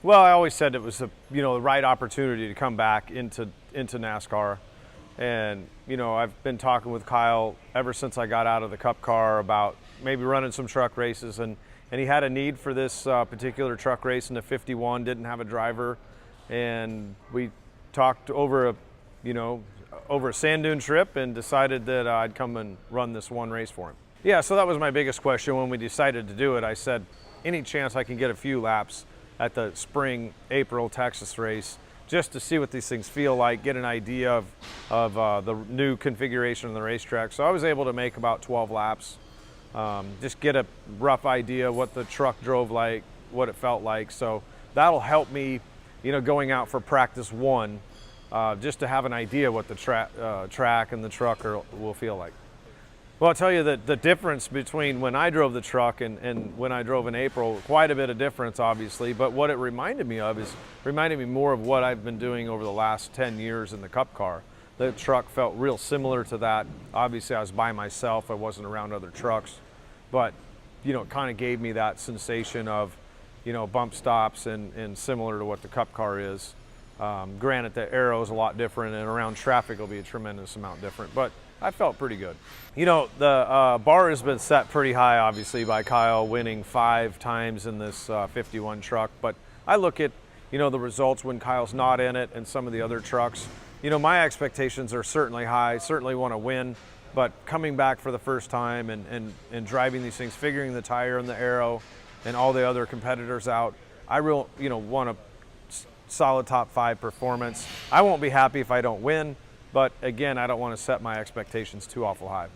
Well, I always said it was the right opportunity to come back into NASCAR, and I've been talking with Kyle ever since I got out of the Cup car about maybe running some truck races, and he had a need for this particular truck race in the 51. Didn't have a driver, and we talked over a sand dune trip and decided that I'd come and run this one race for him. Yeah, so that was my biggest question when we decided to do it. I said, any chance I can get a few laps at the spring, April Texas race, just to see what these things feel like, get an idea of the new configuration of the racetrack. So I was able to make about 12 laps, just get a rough idea what the truck drove like, what it felt like. So that'll help me, going out for practice one, just to have an idea what the track and the truck will feel like. Well, I'll tell you that the difference between when I drove the truck and when I drove in April, quite a bit of difference, obviously, but what it reminded me of is reminded me more of what I've been doing over the last 10 years in the Cup car. The truck felt real similar to that. Obviously, I was by myself. I wasn't around other trucks, but, it kind of gave me that sensation of, bump stops and similar to what the Cup car is. Granted, the aero is a lot different, and around traffic will be a tremendous amount different, but I felt pretty good. The bar has been set pretty high, obviously, by Kyle winning 5 times in this 51 truck, but I look at, the results when Kyle's not in it and some of the other trucks. My expectations are certainly high, certainly want to win, but coming back for the first time and driving these things, figuring the tire and the aero and all the other competitors out, I want a solid top 5 performance. I won't be happy if I don't win, but again, I don't want to set my expectations too awful high.